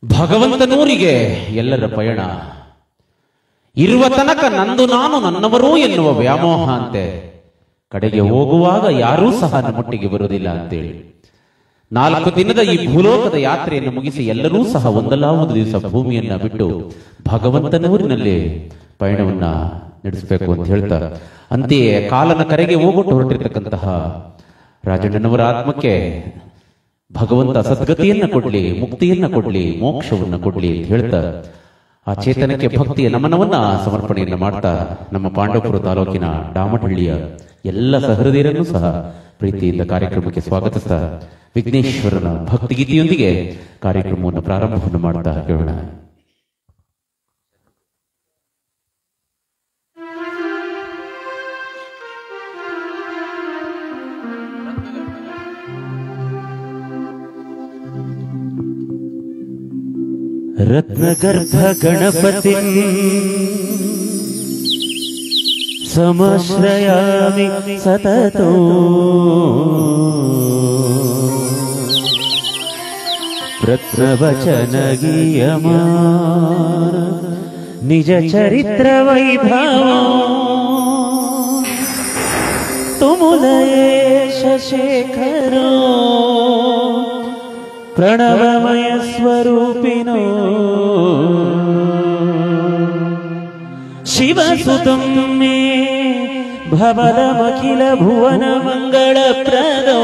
ಭಗವಂತನೂರಿಗೆ ಎಲ್ಲರ ಪಯಣ ಇರುವ ತನಕ ನಂದು ನಾನು ನನ್ನವರೂ ಎನ್ನುವ ವ್ಯಾಮೋಹ ಅಂತೆ. ಕಡೆಗೆ ಹೋಗುವಾಗ ಯಾರೂ ಸಹ ನಮ್ಮೊಟ್ಟಿಗೆ ಬರುವುದಿಲ್ಲ ಅಂತೇಳಿ 4 ದಿನದ ಈ ಭೂಲೋಕದ ಯಾತ್ರೆಯನ್ನು ಮುಗಿಸಿ ಎಲ್ಲರೂ ಸಹ ಒಂದಲ್ಲ ಒಂದು ದಿವಸ ಭೂಮಿಯನ್ನ ಬಿಟ್ಟು ಭಗವಂತನೂರಿನಲ್ಲಿ ಪಯಣವನ್ನ ನಡೆಸಬೇಕು ಅಂತ ಹೇಳ್ತಾರೆ. ಅಂತೆಯೇ ಕಾಲನ ಕರೆಗೆ ಹೋಗ್ಬಿಟ್ಟು ಹೊರಟಿರ್ತಕ್ಕಂತಹ ರಾಜಣ್ಣನವರ ಆತ್ಮಕ್ಕೆ ಭಗವಂತ ಸದ್ಗತಿಯನ್ನ ಕೊಡ್ಲಿ, ಮುಕ್ತಿಯನ್ನ ಕೊಡ್ಲಿ, ಮೋಕ್ಷವನ್ನ ಕೊಡ್ಲಿ ಅಂತ ಹೇಳ್ತಾ ಆ ಚೇತನಕ್ಕೆ ಭಕ್ತಿಯ ನಮನವನ್ನ ಸಮರ್ಪಣೆಯನ್ನ ಮಾಡ್ತಾ ನಮ್ಮ ಪಾಂಡವಪುರ ತಾಲೂಕಿನ ಡಾಮಟಹಳ್ಳಿಯ ಎಲ್ಲ ಸಹೃದಯರನ್ನು ಸಹ ಪ್ರೀತಿಯಿಂದ ಕಾರ್ಯಕ್ರಮಕ್ಕೆ ಸ್ವಾಗತಿಸ್ತಾ ವಿಘ್ನೇಶ್ವರನ ಭಕ್ತಿಗೀತೆಯೊಂದಿಗೆ ಕಾರ್ಯಕ್ರಮವನ್ನು ಪ್ರಾರಂಭವನ್ನು ಮಾಡ್ತಾ ಕೇಳೋಣ. ರತ್ನಗರ್ಭ ಗಣಪತಿ ಸಮಶ್ರಯಾಮಿ ಸತತೋ ರತ್ನವಚನ ಗೀಯಮಾನ ನಿಜ ಚರಿತ್ರ ವೈಭವ ತುಮುಲಯೇಶ ಶೇಖರೋ ಪ್ರಣವಮಯ ಸ್ವರೂಪಿನೋ ಶಿವಸುತಂ ಮೇ ಭವದಮಖಿಲ ಭುವನ ಮಂಗಳ ಪ್ರದೋ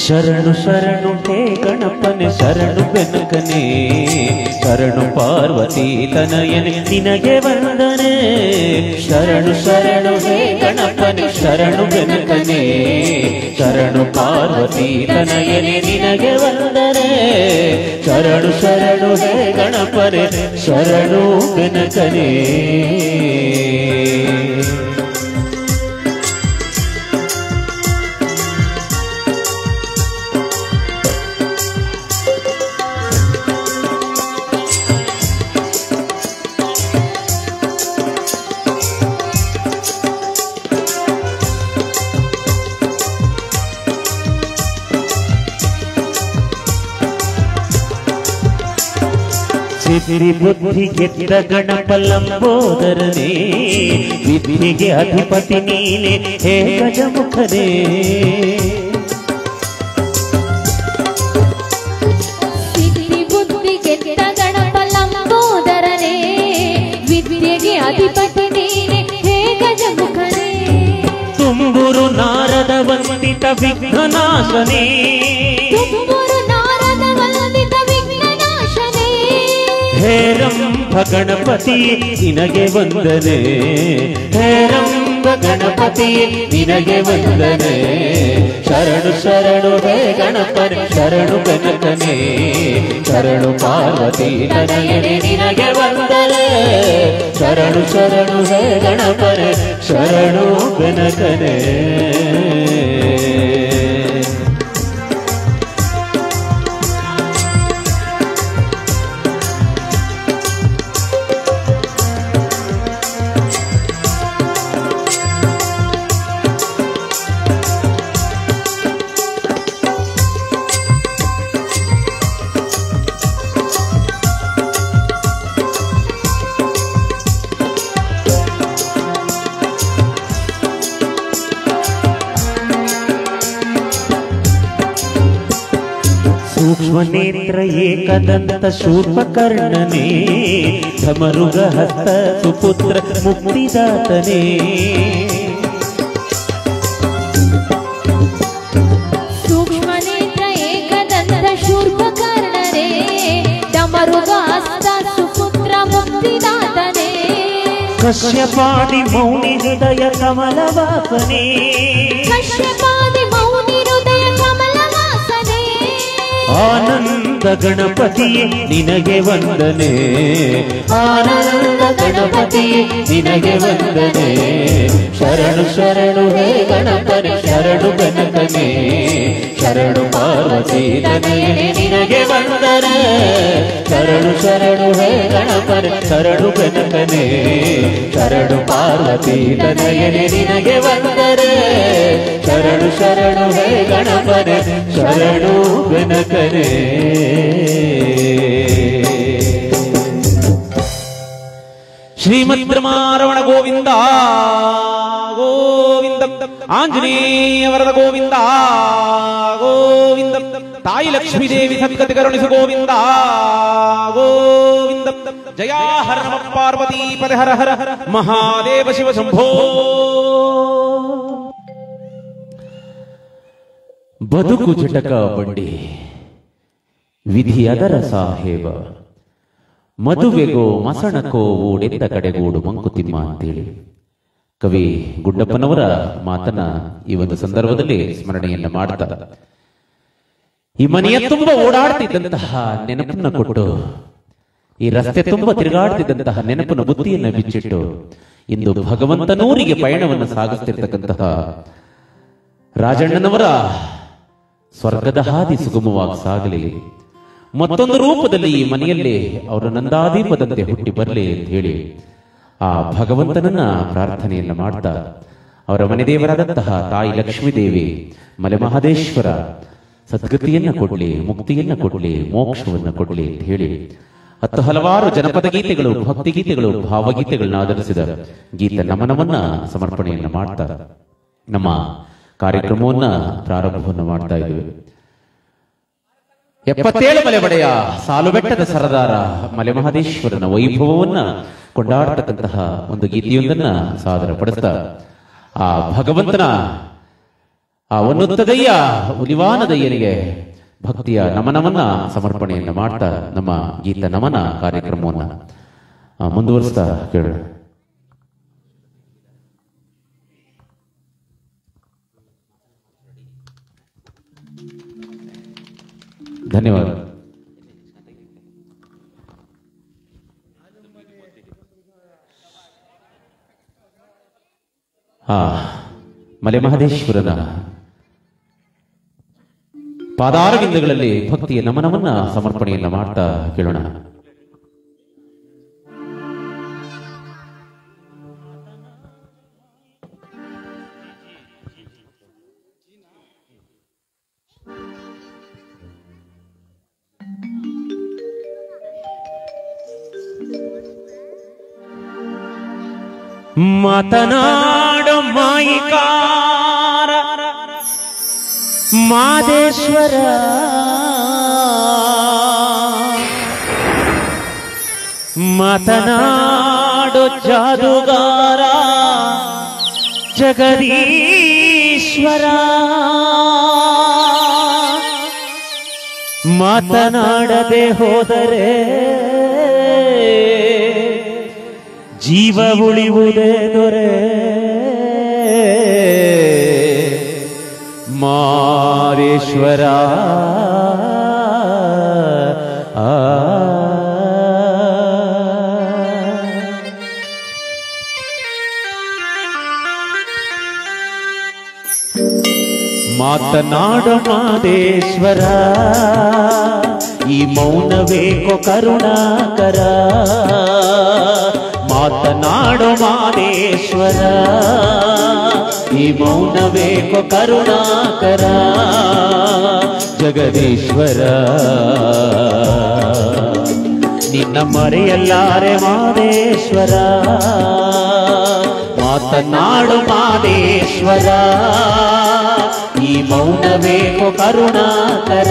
ಶರಣು ಶರಣು ಹೇ ಗಣಪನೆ ಶರಣು ಬೆನಕನೆ ಶರಣು ಪಾರ್ವತಿ ತನಯನೆ ನಿನಗೆ ವಂದನೆ. ಶರಣು ಶರಣು ಹೇ ಗಣಪನೆ ಶರಣು ಬೆನಕನೆ ಶರಣು ಪಾರ್ವತಿ ತನಯನೆ ನಿನಗೆ ವಂದನೆ. ಶರಣು ಶರಣು ಹೇ ಗಣಪನೆ ಶರಣು ಬೆನಕನೆ. ಸಿದ್ಧಿ ಬುದ್ಧಿ ಗೆದ್ದ ಗಣಪ ಲಂಬೋದರನೇ ವಿದ್ಯೆಗೆ ಅಧಿಪತಿ ನೀನೆ ಹೇ ಗಜಮುಖನೇ. ಸಿದ್ಧಿ ಬುದ್ಧಿ ಗೆದ್ದ ಗಣಪ ಲಂಬೋದರನೇ ವಿದ್ಯೆಗೆ ಅಧಿಪತಿ ನೀನೆ ಹೇ ಗಜಮುಖನೇ. ತುಂಬುರು ನಾರದ ವಂದಿತ ವಿಘ್ನನಾಶನೇ ಹೇ ರಂಭ ಗಣಪತಿ ನಿನಗೆ ವಂದನೆ. ಹೇ ರಂಭ ಗಣಪತಿ ನಿನಗೆ ವಂದನೆ. ಶರಣು ಶರಣು ಹೇ ಗಣಪನೆ ಶರಣು ಬೆನಕನೆ ಶರಣು ಪಾರ್ವತಿ ತನಯನೆ ನಿನಗೆ ವಂದನೆ. ಶರಣು ಶರಣು ಹೇ ಗಣಪನೆ ಶರಣು ಬೆನಕನೆ. ಸೂಕ್ಷ್ಮ ನೇತ್ರ ಏಕದಂತ ಶೂರ್ಪಕರ್ಣನೇ ಧಮರುಗ ಹಸ್ತ ಸುಪುತ್ರ ಮುಕ್ತಿದಾತನೇ. ಸೂಕ್ಷ್ಮ ನೇತ್ರ ಏಕದಂತ ಶೂರ್ಪಕರ್ಣನೇ ಧಮರುಗ ಹಸ್ತ ಸುಪುತ್ರ ಮುಕ್ತಿದಾತನೇ. ಕಶ್ಯಪಾದಿ ಮೌನಿ ಹೃದಯ ಕಮಲವಾಸನೆ ಕಶ್ಯಪಾದಿ ಮೌನಿ ಹೃದಯ ಕಮಲವಾಸನೆ. ಆನಂದ ಆನಂದ ಗಣಪತಿಯೇ ನಿನಗೆ ವಂದನೆ, ಆನಂದ ಗಣಪತಿಯೇ ನಿನಗೆ ವಂದನೆ. ಶರಣು ಶರಣು ಹೇ ಗಣಪನೆ, ಶರಣು ಗಣಕನೇ, ಶರಣು ಪಾರ್ವತಿ ತನಯನೇ ನಿನಗೆ ವಂದನೆ. ಶರಣು ಶರಣು ಹೇ ಗಣಪನೆ, ಶರಣು ಗಣಕನೇ, ಶರಣು ಪಾರ್ವತಿ ತನಯನೇ ನಿನಗೆ ವಂದನೆ. ಶರಣು ಶರಣು ಹೇ ಗಣಪನೆ, ಶರಣು ಗಣಕನೇ. ಶ್ರೀಮದ್ ರಮಣ ಗೋವಿಂದ ಗೋವಿಂದ, ಆಂಜನೇಯ ವರದ ಗೋವಿಂದ ಗೋವಿಂದ, ತಾಯಿ ಲಕ್ಷ್ಮೀ ದೇವಿ ಸದ್ಗತಿ ಕರುಣಿಸು ಗೋವಿಂದ ಗೋವಿಂದ. ಜಯ ಹರ ನಮ ಪಾರ್ವತಿ ಪದೇ ಹರ ಹರ ಹರ ಮಹಾದೇವ ಶಿವ ಶಂಭೋ. ಬದುಕು ಜಟಕ ಬಂಡಿ, ವಿಧಿ ಅದರ ಸಾಹೇಬ, ಮದುವೆಗೋ ಮಸಣಕೋ ಓಡೆದ್ದ ಕಡೆಗೂಡು ಮಂಕುತಿಮ್ಮ ಅಂತೇಳಿ ಕವಿ ಗುಡ್ಡಪ್ಪನವರ ಮಾತನ್ನ ಈ ಒಂದು ಸಂದರ್ಭದಲ್ಲಿ ಸ್ಮರಣೆಯನ್ನ ಮಾಡ್ತಾ, ಈ ಮನೆಯ ತುಂಬ ಓಡಾಡ್ತಿದ್ದಂತಹ ನೆನಪನ್ನ ಕೊಟ್ಟು, ಈ ರಸ್ತೆ ತುಂಬ ತಿರುಗಾಡ್ತಿದ್ದಂತಹ ನೆನಪಿನ ಬುತ್ತಿಯನ್ನ ಬಿಚ್ಚಿಟ್ಟು ಇಂದು ಭಗವಂತನೂರಿಗೆ ಪಯಣವನ್ನು ಸಾಗಿಸ್ತಿರ್ತಕ್ಕಂತಹ ರಾಜಣ್ಣನವರ ಸ್ವರ್ಗದ ಹಾದಿ ಸುಗಮವಾಗಿ ಸಾಗಲಿ, ಮತ್ತೊಂದು ರೂಪದಲ್ಲಿ ಈ ಮನೆಯಲ್ಲಿ ಅವರ ನಂದಾದೀಪದಂತೆ ಹುಟ್ಟಿ ಬರಲಿ ಅಂತ ಹೇಳಿ ಆ ಭಗವಂತನನ್ನ ಪ್ರಾರ್ಥನೆಯನ್ನ ಮಾಡ್ತಾ, ಅವರ ಮನೆ ದೇವರಾದಂತಹ ತಾಯಿ ಲಕ್ಷ್ಮೀದೇವಿ ಮಲೆಮಹದೇಶ್ವರ ಸದ್ಗತಿಯನ್ನ ಕೊಡ್ಲಿ, ಮುಕ್ತಿಯನ್ನ ಕೊಡ್ಲಿ, ಮೋಕ್ಷವನ್ನ ಕೊಡ್ಲಿ ಅಂತ ಹೇಳಿ ಹತ್ತು ಹಲವಾರು ಜನಪದ ಗೀತೆಗಳು, ಭಕ್ತಿ ಗೀತೆಗಳು, ಭಾವಗೀತೆಗಳನ್ನ ಆಧರಿಸಿದ ಗೀತ ನಮನವನ್ನ ಸಮರ್ಪಣೆಯನ್ನ ಮಾಡ್ತಾ ನಮ್ಮ ಕಾರ್ಯಕ್ರಮವನ್ನ ಪ್ರಾರಂಭವನ್ನು ಮಾಡ್ತಾ ಇದ್ದೇವೆ. 77 ಮಲೆಬಡೆಯ ಸಾಲು ಬೆಟ್ಟದ ಸರದಾರ ಮಲೆಮಹದೇಶ್ವರನ ವೈಭವವನ್ನ ಕೊಂಡಾಡತಕ್ಕಂತಹ ಒಂದು ಗೀತೆಯೊಂದನ್ನ ಸಾದರ ಪಡಿಸ್ತಾ, ಆ ಭಗವಂತನ ಆ ಉನ್ನತದಯ್ಯ ಉಲಿವಾನದಯ್ಯನಿಗೆ ಭಕ್ತಿಯ ನಮನವನ್ನ ಸಮರ್ಪಣೆಯನ್ನ ಮಾಡ್ತಾ ನಮ್ಮ ಗೀತ ನಮನ ಕಾರ್ಯಕ್ರಮವನ್ನ ಮುಂದುವರಿಸ್ತಾ ಕೇಳೋಣ. ಧನ್ಯವಾದ. ಮಲೆಮಹದೇಶ್ವರನ ಪಾದಾರವಿಂದಗಳಲ್ಲಿ ಭಕ್ತಿಯ ನಮನವನ್ನ ಸಮರ್ಪಣೆಯನ್ನ ಮಾಡ್ತಾ ಕೇಳೋಣ. ಮಾತನಾಡೋ ಮಾಯಿಕಾರ ಮಾದೇಶ್ವರ, ಮಾತನಾಡೋ ಜಾದುಗಾರ ಜಗದೀಶ್ವರ, ಮಾತನಾಡದೆ ಹೋದರೆ ಜೀವ ಉಳಿಯುವುದೇ ದೊರೆ, ಮಾರೇಶ್ವರ. ಮಾತನಾಡೋ ಮಾದೇಶ್ವರ, ಈ ಮೌನವೇಕೋ ಕರುಣಾಕರ. ಮಾತನಾಡೋ ಮಾದೇಶ್ವರ, ಈ ಮೌನವೇಕೋ ಕರುಣಾಕರ. ಜಗದೀಶ್ವರ ನಿನ್ನ ಮರೆಯಲ್ಲಾರೆ ಮಾದೇಶ್ವರ. ಮಾತನಾಡು ಮಾದೇಶ್ವರ, ಈ ಮೌನವೇಕೋ ಕರುಣಾಕರ.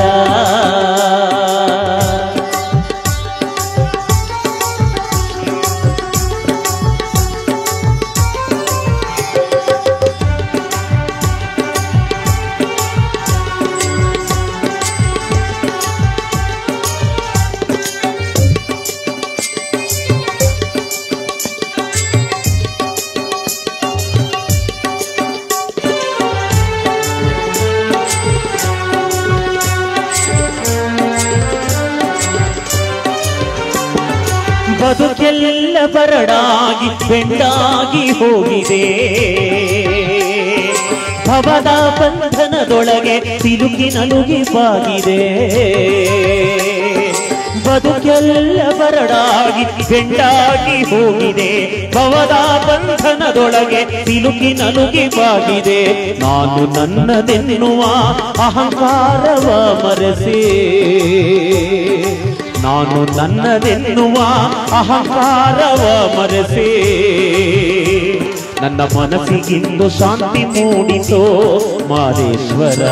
ಬದುಕೆಲ್ಲ ಬರಡಾಗಿ ಬೆಂಡಾಗಿ ಹೋಗಿದೆ, ಭವದ ಬಂಧನದೊಳಗೆ ಸಿಲುಕಿ ನಲುಗಿ ಬಾಗಿದೆ. ಬದುಕೆಲ್ಲ ಬರಡಾಗಿ ಬೆಂಡಾಗಿ ಹೋಗಿದೆ, ಭವದ ಬಂಧನದೊಳಗೆ ಸಿಲುಕಿ ನಲುಗಿ ಬಾಗಿದೆ. ನಾನು ನನ್ನದೆನ್ನುವ ಅಹಂಕಾರವ ಮರೆಸಿ, ನಾನು ನನ್ನದೆನ್ನುವ ಅಹಂಕಾರವ ಮರೆಸಿ, ನನ್ನ ಮನಸ್ಸಿಗಿಂದು ಶಾಂತಿ ಮೂಡಿಸೋ ಮಾದೇಶ್ವರ,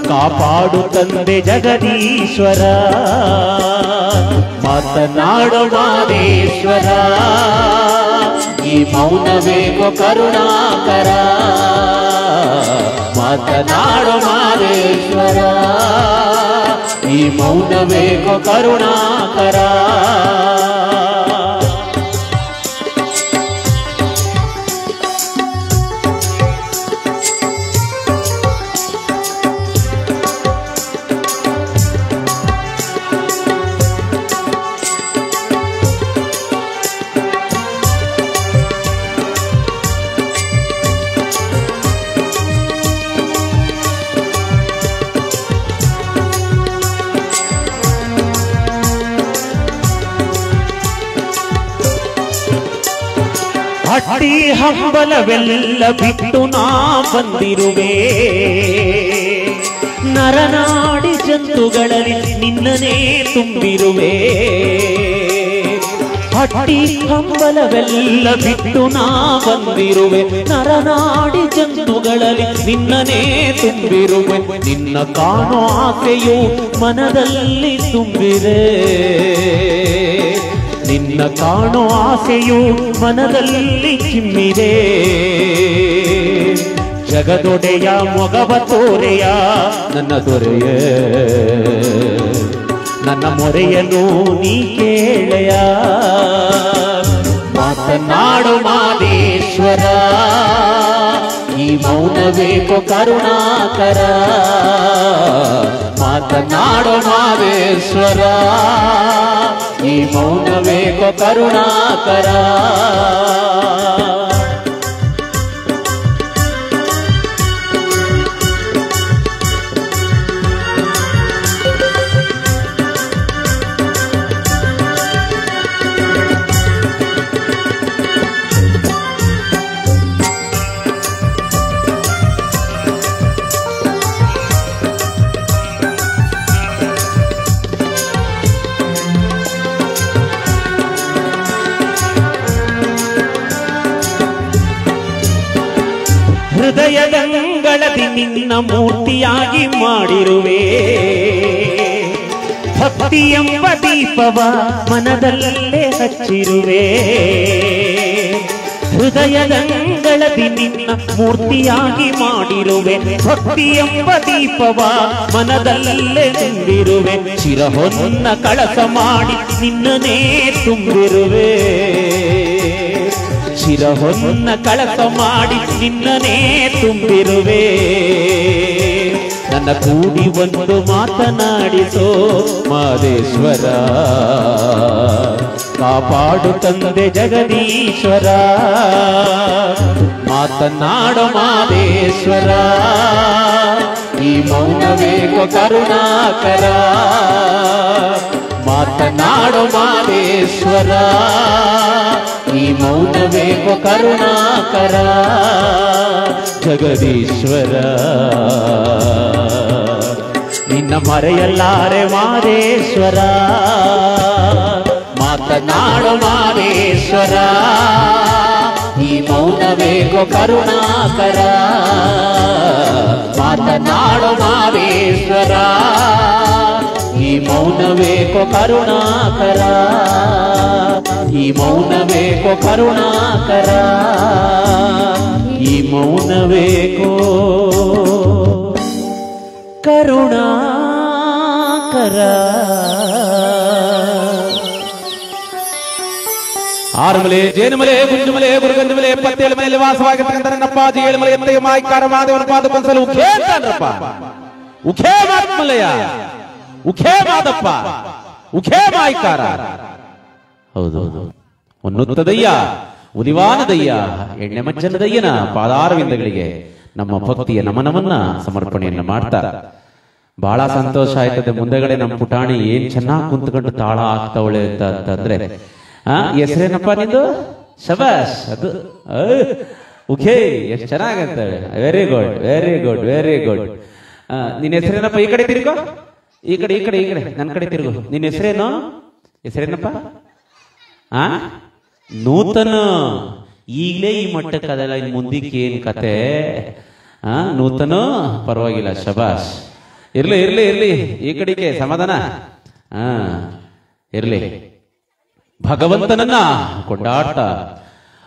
ಕಾಪಾಡು ತಂದೆ ಜಗದೀಶ್ವರ. ಮಾತನಾಡೋ ಮಾದೇಶ್ವರ, ಈ ಮೌನವೇಕೋ ಕರುಣಾಕರ. ಮಾತನಾಡೋ ಮಾದೇಶ್ವರ, ಈ ಮೌನವೇಕೋ ಕರುಣಾಕರ. ಹಟ್ಟಿ ಹಂಬಲವೆಲ್ಲ ಬಿಟ್ಟು ನಾ ಬಂದಿರುವೆ, ನರನಾಡಿ ಜಂತುಗಳಲ್ಲಿ ನಿನ್ನನೇ ತುಂಬಿರುವೆ. ಹಟ್ಟಿ ಹಂಬಲವೆಲ್ಲ ಬಿಟ್ಟು ನಾ ಬಂದಿರುವೆ, ನರನಾಡಿ ಜಂತುಗಳಲ್ಲಿ ನಿನ್ನನೇ ತುಂಬಿರುವೆ. ನಿನ್ನ ಕಾಣೋ ಆಸೆಯು ಮನದಲ್ಲಿ ತುಂಬಿದೆ, ನಿನ್ನ ಕಾಣೋ ಆಸೆಯು ಮನದಲ್ಲಿ ಚಿಮ್ಮಿದೆ. ಜಗದೊಡೆಯ ಮೊಗವ ತೋರೆಯ ನನ್ನ ದೊರೆಯ, ನನ್ನ ಮೊರೆಯನ್ನು ನೀ ಕೇಳೆಯ. ಮಾತನಾಡು ಮಾದೇಶ್ವರ, ಈ ಮೌನವೇಕೋ ಕರುಣಾಕರ. ಮಾತನಾಡು ಮಾದೇಶ್ವರ, ಈ ಮೌನವೇಕೋ ಕರುಣಾಕರ. ಹೃದಯದಂಗಳದಿ ನಿನ್ನ ಮೂರ್ತಿಯಾಗಿ ಮಾಡಿರುವೆ, ಭಕ್ತಿ ಎಂಬ ದೀಪವ ಮನದಲ್ಲೇ ಹಚ್ಚಿರುವೆ. ಹೃದಯದಂಗಳದಿ ನಿನ್ನ ಮೂರ್ತಿಯಾಗಿ ಮಾಡಿರುವೆ, ಭಕ್ತಿ ಎಂಬ ದೀಪವ ಮನದಲ್ಲೇ ತುಂಬಿರುವೆ. ಚಿರಹೊನ್ನ ಕಳಸ ಮಾಡಿ ನಿನ್ನನೇ ತುಂಬಿರುವೆ, ಚಿರಹೊನ್ನ ಕಳಸ ಮಾಡಿ ನಿನ್ನನೇ ತುಂಬಿರುವೆ. ನನ್ನ ಕೂಡಿ ಒಂದು ಮಾತನಾಡಿಸೋ ಮಾದೇಶ್ವರ, ಕಾಪಾಡು ತಂದೆ ಜಗದೀಶ್ವರ. ಮಾತನಾಡೋ ಮಾದೇಶ್ವರ, ಈ ಮೌನವೇಕೋ ಕರುಣಾಕರ. ಮಾತನಾಡೋ ಮಾದೇಶ್ವರ, ಈ ಮೌನವೇಕೋ ಕರುಣಾಕರ. ಜಗದೀಶ್ವರ ನಿನ್ನ ಮರೆಯಲ್ಲಾರೆ ಮಾದೇಶ್ವರ. ಮಾತನಾಡೋ ಮಾದೇಶ್ವರ, ಈ ಮೌನವೇಕೋ ಕರುಣಾಕರ. ಮಾತನಾಡೋ ಮಾದೇಶ್ವರ, ಈ ಮೌನವೇಕೋ ಕರುಣಾಕರ. ಈ ಮೌನವೇಕೋ ಕರುಣಾಕರ. ಈ ಮೌನವೇಕೋ ಕರುಣಾಕರ. ಆರುಮಲೆ, ಜೇನುಮಲೆ, ಗುಂಜುಮಲೆ, ಗುರುಗಂಜುಮಲೆ, ಪತ್ತೇಳು ಮನೆಯಲ್ಲಿ ವಾಸವಾಗಿರ್ತಕ್ಕಂಥ ನನ್ನಪ್ಪಾಜಿ ಏಳುಮಲೆ ಎತ್ತಯ್ಯ ಮಾಯ್ಕಾರ ಮಾದೇವನ ಪಾದ ಪಂಸಲು ಉಖೇ ಅಂತಾನ್ರಪ್ಪ. ಉಖೇ ಮಾತ್ಮಲಯ, ಉಖೇ ಮಾದಪ್ಪ, ಉಖೇ ಮಾಯ್ಕಾರ. ಹೌದು, ಉನ್ನುತ್ತದಯ್ಯ ಉಲಿವಾನದಯ್ಯ ಎಣ್ಣೆ ಮಜ್ಜನದಯ್ಯನ ಪಾದಾರವಿಂದಗಳಿಗೆ ನಮ್ಮ ಭಕ್ತಿಯ ನಮನವನ್ನ ಸಮರ್ಪಣೆಯನ್ನ ಮಾಡ್ತಾ ಬಹಳ ಸಂತೋಷ ಆಯ್ತದೆ. ಮುಂದೆಗಡೆ ನಮ್ಮ ಪುಟಾಣಿ ಏನ್ ಚೆನ್ನಾಗಿ ಕುಂತ್ಕೊಂಡು ತಾಳ ಆಗ್ತಾವಳೆ ಅಂತಂದ್ರೆ, ಹೆಸರೇನಪ್ಪ ನಿಂದು? ಶಬಾಷ್. ಅದು ಉಖೇ ಎಷ್ಟು ಚೆನ್ನಾಗಂತಾಳೆ. Very good, very good, very good. ನಿನ್ನ ಹೆಸರೇನಪ್ಪ? ಈ ಕಡೆ ತಿರುಗೋ, ಈ ಕಡೆ ಈ ಕಡೆ ಈ ಕಡೆ ನನ್ನ ಕಡೆ ತಿರುಗು. ನಿನ್ನ ಹೆಸರೇನು? ಹೆಸರೇನಪ್ಪ? ನೂತನ. ಈಗಲೇ ಈ ಮಟ್ಟಕ್ಕದಲ್ಲ, ಇನ್ ಮುಂದಕ್ಕೆ ಏನ್ ಕತೆ? ನೂತನ ಪರವಾಗಿಲ್ಲ, ಶಬಾಷ್. ಇರ್ಲಿ ಇರ್ಲಿ ಇರ್ಲಿ, ಈ ಕಡೆಗೆ ಸಮಾಧಾನ. ಇರ್ಲಿ. ಭಗವಂತನನ್ನ ಕೊಂಡಾಡ್ತಾ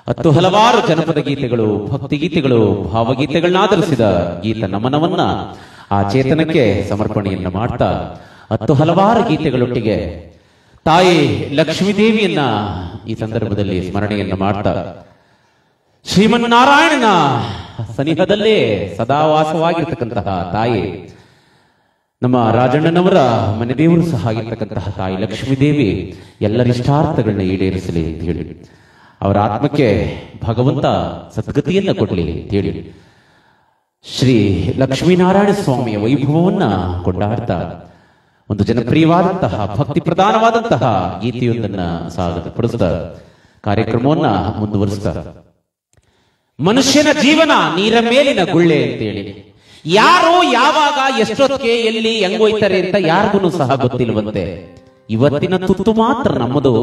ಹತ್ತು ಹಲವಾರು ಜನಪದ ಗೀತೆಗಳು, ಭಕ್ತಿ ಗೀತೆಗಳು, ಭಾವಗೀತೆಗಳನ್ನ ಆಧರಿಸಿದ ಗೀತ ನಮನವನ್ನ ಆ ಚೇತನಕ್ಕೆ ಸಮರ್ಪಣೆಯನ್ನ ಮಾಡ್ತಾ ಹತ್ತು ಹಲವಾರು ಗೀತೆಗಳೊಟ್ಟಿಗೆ ತಾಯಿ ಲಕ್ಷ್ಮೀದೇವಿಯನ್ನ ಈ ಸಂದರ್ಭದಲ್ಲಿ ಸ್ಮರಣೆಯನ್ನ ಮಾಡ್ತಾ ಶ್ರೀಮನ್ನಾರಾಯಣನ ಸನಿಹದಲ್ಲೇ ಸದಾವಾಸವಾಗಿರ್ತಕ್ಕಂತಹ ತಾಯಿ, ನಮ್ಮ ರಾಜಣ್ಣನವರ ಮನೆ ದೇವರು ಸಹ ಆಗಿರ್ತಕ್ಕಂತಹ ತಾಯಿ ಲಕ್ಷ್ಮೀದೇವಿ ಎಲ್ಲರ ಇಷ್ಟಾರ್ಥಗಳನ್ನ ಈಡೇರಿಸಲಿ ಅಂತ ಹೇಳಿ, ಅವರ ಆತ್ಮಕ್ಕೆ ಭಗವಂತ ಸದ್ಗತಿಯನ್ನ ಕೊಡಲಿ ಅಂತ ಹೇಳಿ ಶ್ರೀ ಲಕ್ಷ್ಮೀನಾರಾಯಣ ಸ್ವಾಮಿಯ ವೈಭವವನ್ನ ಕೊಂಡಾಡ್ತಾ ಒಂದು ಜನಪ್ರಿಯವಾದಂತಹ ಭಕ್ತಿ ಪ್ರಧಾನವಾದಂತಹ ಗೀತೆಯೊಂದನ್ನ ಸಾಗಪಡಿಸ್ತಾ ಕಾರ್ಯಕ್ರಮವನ್ನ ಮುಂದುವರಿಸ್ತಾ, ಮನುಷ್ಯನ ಜೀವನ ನೀರ ಮೇಲಿನ ಗುಳ್ಳೆ ಅಂತೇಳಿ ಯಾರು ಯಾವಾಗ ಎಷ್ಟೊತ್ತಿಗೆ ಎಲ್ಲಿ ಹೆಂಗೋಯ್ತಾರೆ ಅಂತ ಯಾರಿಗೂ ಸಹ ಗೊತ್ತಿಲ್ವಂತೆ. ಇವತ್ತಿನ ತುತ್ತು ಮಾತ್ರ ನಮ್ಮದು,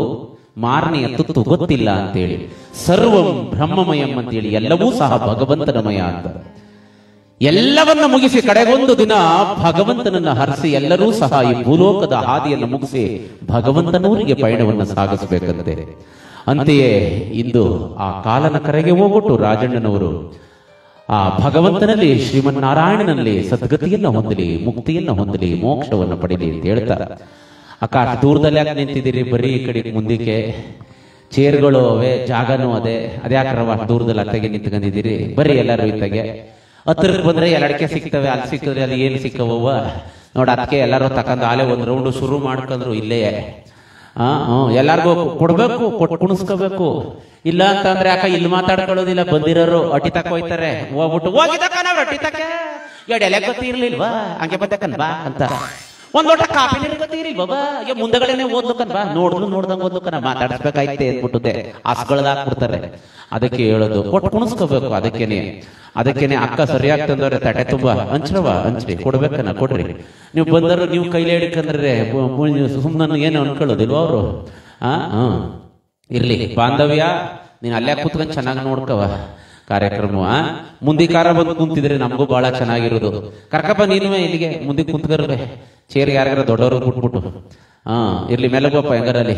ಮಾರನೆಯ ತುತ್ತು ಗೊತ್ತಿಲ್ಲ ಅಂತೇಳಿ. ಸರ್ವಂ ಬ್ರಹ್ಮಮಯಂ ಅಂತೇಳಿ ಎಲ್ಲವೂ ಸಹ ಭಗವಂತನಮಯ ಅಂತ. ಎಲ್ಲವನ್ನ ಮುಗಿಸಿ ಕಡೆಗೊಂದು ದಿನ ಭಗವಂತನನ್ನ ಹರಿಸಿ ಎಲ್ಲರೂ ಸಹ ಈ ಭೂಲೋಕದ ಹಾದಿಯನ್ನು ಮುಗಿಸಿ ಭಗವಂತನೂರಿಗೆ ಪಯಣವನ್ನು ಸಾಗಿಸಬೇಕಂತೆ. ಅಂತೆಯೇ ಇಂದು ಆ ಕಾಲನ ಕರೆಗೆ ಹೋಗ್ಬಿಟ್ಟು ರಾಜಣ್ಣನವರು ಆ ಭಗವಂತನಲ್ಲಿ ಶ್ರೀಮನ್ನಾರಾಯಣನಲ್ಲಿ ಸದ್ಗತಿಯನ್ನ ಹೊಂದಲಿ, ಮುಕ್ತಿಯನ್ನ ಹೊಂದಲಿ, ಮೋಕ್ಷವನ್ನು ಪಡೀಲಿ ಅಂತ ಹೇಳ್ತಾರೆ. ಅಕ್ಕ ದೂರದಲ್ಲಿ ಯಾಕೆ ನಿಂತಿದ್ದೀರಿ? ಬರೀ ಈ ಕಡೆ ಮುಂದಕ್ಕೆ ಚೇರ್ಗಳು ಅವೇ, ಜಾಗನೂ ಅದ್ಯಾಕ್ರವ ದೂರದಲ್ಲಿ ಅತ್ತಗೆ ನಿಂತ್ಕೊಂಡಿದ್ದೀರಿ? ಬರೀ ಎಲ್ಲರೂ ಇತ್ತಗೆ. ಹತ್ತಿರಕ್ಕೆ ಬಂದ್ರೆ ಎಲ್ಲ ಅಡಿಕೆ ಸಿಗ್ತವೆ, ಅಲ್ಲಿ ಸಿಕ್ಕಿದ್ರೆ ಅಲ್ಲಿ ಏನು ಸಿಕ್ಕವವ ನೋಡ. ಅದಕ್ಕೆ ಎಲ್ಲರೂ ತಕೊಂಡ್ ಆಲೆ ಒಂದ್ ರೌಂಡ್ ಶುರು ಮಾಡ್ಕೊಂಡ್ರು ಇಲ್ಲೇ. ಎಲ್ಲಾರ್ಗು ಕೊಡ್ಬೇಕು, ಕುಣಿಸ್ಕೋಬೇಕು. ಇಲ್ಲ ಅಂತಂದ್ರೆ ಯಾಕ ಇಲ್ಲಿ ಮಾತಾಡ್ಕೊಳ್ಳೋದಿಲ್ಲ, ಬಂದಿರೋರು ಅಟ್ಟಿ ತಕ ಹೋಯ್ತಾರೆ. ಹೋಗ್ಬಿಟ್ಟು ಹೋಗಿದ್ದಕ್ಕ ನಾವ್ ಅಟ್ಟಿ ತಕ ಎಲೆ ಗೊತ್ತಿ ಇರ್ಲಿಲ್ವಾ, ಹಂಗೆ ಬತ್ತಕನ್ ಬಾ ಅಂತ ಒಂದ್ ಲೋಟ ಕಾಫಿ ನೀರು ಗೊತ್ತಿ ಇರ್ಲಿಲ್ವಾ ಬಾ, ಈಗ ಮುಂದಗಡೆನೆ ಓದ್ಲುಕನ್ ಬಾ, ನೋಡ್ದಂಗ್ ಓದ್ಲುಕನ ಮಾತಾಡಿಸ್ಬೇಕಾಯ್ತೆ ಅಂದ್ಬಿಟ್ಟುತ್ತೆ ಹಾಸ್ಗಳದಾಕ್ಬಿಡ್ತಾರೆ. ಅದಕ್ಕೆ ಹೇಳೋದು ಕೊಟ್ಟು ಕುಣಿಸ್ಕೋಬೇಕು. ಅದಕ್ಕೇನೆ ಅಕ್ಕ ಸರಿಯಾಗಿ ತಂದವ್ರೆ ತಟೆ ತುಂಬಾ ಹಂಚ್ರವ ಹಂಚ್ರಿ, ಕೊಡ್ಬೇಕನ್ನ ಕೊಡ್ರಿ. ನೀವು ಬಂದರು ನೀವು ಕೈಲಿ ಹಿಡ್ಕಂದ್ರೆ ಸುಮ್ಮನೆ ಏನು ಅನ್ಕೊಳ್ಳೋದಿಲ್ವ ಅವರು? ಇರ್ಲಿ ಬಾಂಧವ್ಯ, ನೀನ್ ಅಲ್ಲೇ ಕೂತ್ಕೊಂಡ್ ಚೆನ್ನಾಗಿ ನೋಡ್ಕವ ಕಾರ್ಯಕ್ರಮ. ಮುಂದೆ ಕಾರ ಬಂದು ಕುಂತಿದ್ರೆ ನಮಗೂ ಬಹಳ ಚೆನ್ನಾಗಿರೋದು. ಕರ್ಕಪ್ಪ ನೀನು ಇಲ್ಲಿಗೆ ಮುಂದೆ ಕುಂತ್ಕರ್ರೆ, ಚೇರ್ ಯಾರ್ಯಾರ ದೊಡ್ಡವರು ಬಿಟ್ಬಿಟ್ಟು. ಇರ್ಲಿ ಮೆಲಗಪ್ಪ ಹೆಂಗಾರಲ್ಲಿ.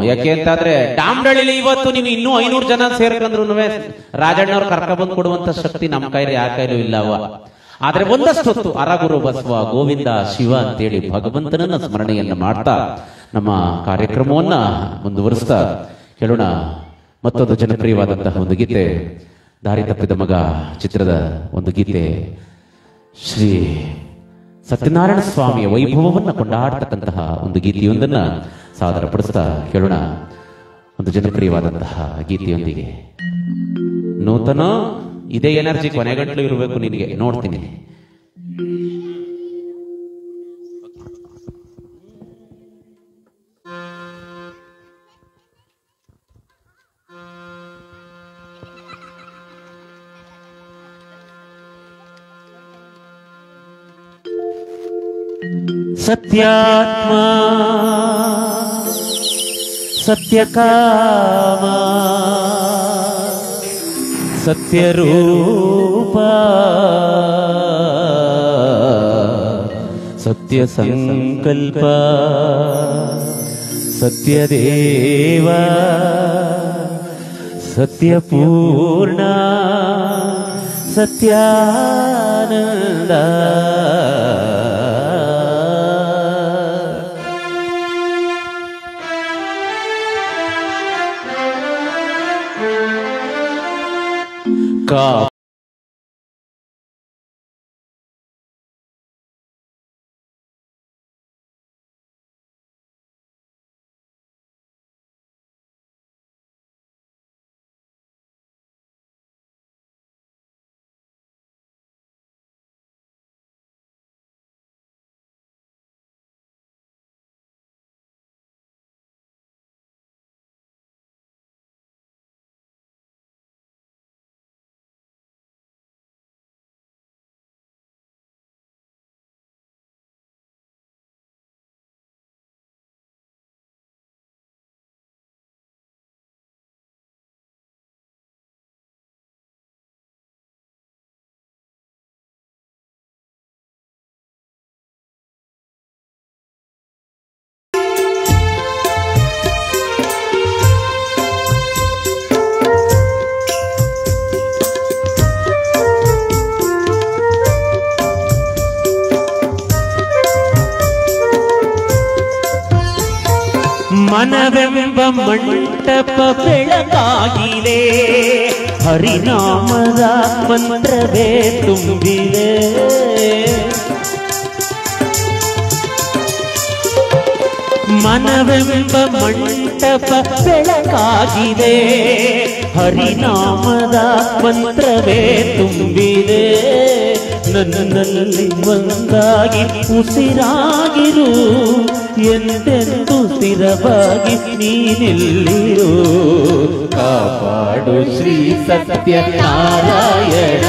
ಯಾಕೆ ಅಂತಾದ್ರೆ ಡಾಮ್ಡಳ್ಳಿಲಿ ಇವತ್ತು ನೀವು ಇನ್ನೂ 500 ಜನ ಸೇರ್ಕಂದ್ರು ರಾಜಣ್ಣವ್ರು ಕರ್ಕ ಬಂದು ಕೊಡುವಂತ ಶಕ್ತಿ ನಮ್ಮ ಕೈಲಿ ಯಾರ ಕೈಲೂ ಇಲ್ಲವ. ಆದ್ರೆ ಒಂದಷ್ಟು ಅರಗುರು ಬಸವ ಗೋವಿಂದ ಶಿವ ಅಂತೇಳಿ ಭಗವಂತನನ್ನ ಸ್ಮರಣೆಯನ್ನ ಮಾಡ್ತಾ ನಮ್ಮ ಕಾರ್ಯಕ್ರಮವನ್ನ ಮುಂದುವರಿಸ್ತಾ ಹೇಳೋಣ. ಮತ್ತೊಂದು ಜನಪ್ರಿಯವಾದಂತಹ ಒಂದು ಗೀತೆ, ದಾರಿ ತಪ್ಪಿದ ಮಗ ಚಿತ್ರದ ಒಂದು ಗೀತೆ, ಶ್ರೀ ಸತ್ಯನಾರಾಯಣ ಸ್ವಾಮಿಯ ವೈಭವವನ್ನ ಕೊಂಡಾಡ್ತಕ್ಕಂತಹ ಒಂದು ಗೀತೆಯೊಂದನ್ನ ಸಾದರಪಡಿಸ್ತಾ ಹೇಳೋಣ. ಒಂದು ಜನಪ್ರಿಯವಾದಂತಹ ಗೀತೆಯೊಂದಿಗೆ ನೂತನ ಇದೇ ಎನರ್ಜಿ ಕೊನೆಗಂಟ್ಲು ಇರಬೇಕು ನಿನಗೆ. ನೋಡ್ತೀನಿ. ಸತ್ಯಾತ್ಮ ಸತ್ಯಕಾಮ ಸತ್ಯರೂಪ ಸತ್ಯ ಸಂಕಲ್ಪ ಸತ್ಯದೇವ ಸತ್ಯಪೂರ್ಣ ಸತ್ಯಾನಂದ का ಮನವೆಂಬ ಮಂಟಪ ಬೆಳಕಾಗಿದೆ, ಹರಿನಾಮದ ಮಂತ್ರವೇ ತುಂಬಿದೆ. ಮನವೆಂಬ ಮಂಟಪ ಬೆಳಕಾಗಿದೆ, ಹರಿನಾಮದ ಮಂತ್ರವೇ ತುಂಬಿದೆ. ನನ್ನಲ್ಲಿ ಒಂದಾಗಿ ಉಸಿರಾಗಿರು, ಎಂದೆಂದು ಸ್ಥಿರವಾಗಿ ನೀನಿಲ್ಲಿರು. ಕಾಪಾಡು ಶ್ರೀ ಸತ್ಯನಾರಾಯಣ.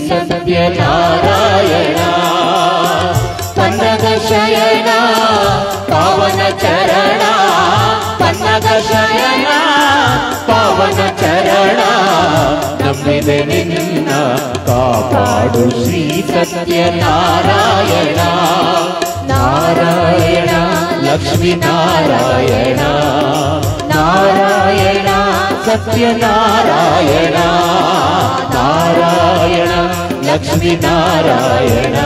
ಸತ್ಯನಾರಾಯಣ ಪನ್ನಗ ಶಯನ ಪಾವನ ಚರಣ ಪನ್ನಗ ಶಯನ ಪಾವನ ಚರಣ ನಂಬಿದೆ ನಿನ್ನ ಕಾಪಾಡು ಶ್ರೀ ಸತ್ಯನಾರಾಯಣ ನಾರಾಯಣ ಲಕ್ಷ್ಮೀ ನಾರಾಯಣ ನಾರಾಯಣ ಸತ್ಯನಾರಾಯಣ ನಾರಾಯಣ ಲಕ್ಷ್ಮೀ ನಾರಾಯಣ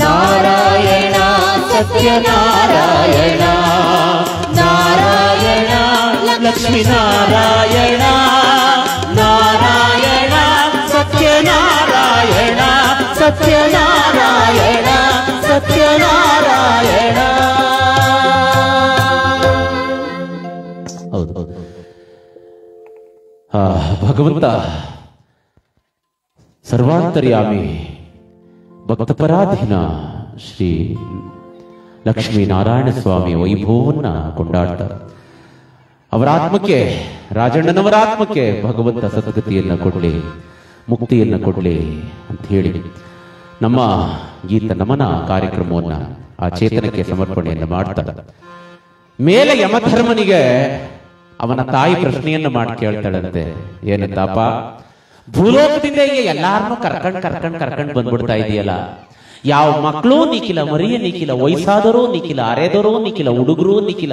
ನಾರಾಯಣ ಸತ್ಯನಾರಾಯಣ ನಾರಾಯಣ ಲಕ್ಷ್ಮೀ ನಾರಾಯಣ ನಾರಾಯಣ ಸತ್ಯನಾರಾಯಣ ಸತ್ಯನಾರಾಯಣ ಸತ್ಯನಾರಾಯಣ. ಹೌದು ಹೌದು ಭಗವಂತ ಸರ್ವಾಂತರ್ಯಾಮಿ ಭಕ್ತಪರಾಧೀನ ಶ್ರೀ ಲಕ್ಷ್ಮೀನಾರಾಯಣ ಸ್ವಾಮಿ ವೈಭವವನ್ನ ಕೊಂಡಾಡ್ತಾರೆ. ಅವರ ಆತ್ಮಕ್ಕೆ, ರಾಜಣ್ಣನವರ ಆತ್ಮಕ್ಕೆ ಭಗವಂತ ಸದ್ಗತಿಯನ್ನ ಕೊಡ್ಲಿ, ಮುಕ್ತಿಯನ್ನ ಕೊಡ್ಲಿ ಅಂತ ಹೇಳಿ ನಮ್ಮ ಗೀತ ನಮನ ಕಾರ್ಯಕ್ರಮವನ್ನ ಆ ಚೇತನಕ್ಕೆ ಸಮರ್ಪಣೆಯನ್ನು ಮಾಡ್ತಾರೆ. ಮೇಲೆ ಯಮಧರ್ಮನಿಗೆ ಅವನ ತಾಯಿ ಪ್ರಶ್ನೆಯನ್ನು ಮಾಡಿ ಕೇಳ್ತಾಳಂತೆ, ಏನಂತಪ್ಪ, ಭೂಲೋಕದಿಂದ ಈಗ ಎಲ್ಲಾರನ್ನೂ ಕರ್ಕೊಂಡ್ ಬಂದ್ಬಿಡ್ತಾ ಇದೆಯಲ್ಲ, ಯಾವ ಮಕ್ಕಳು ನಿಖಿಲ, ಮರಿಯ ನಿಖಿಲ, ವಯಸ್ಸಾದವರು ನಿಖಿಲ, ಅರೆದವರು ನಿಖಿಲ, ಹುಡುಗರು ನಿಖಿಲ,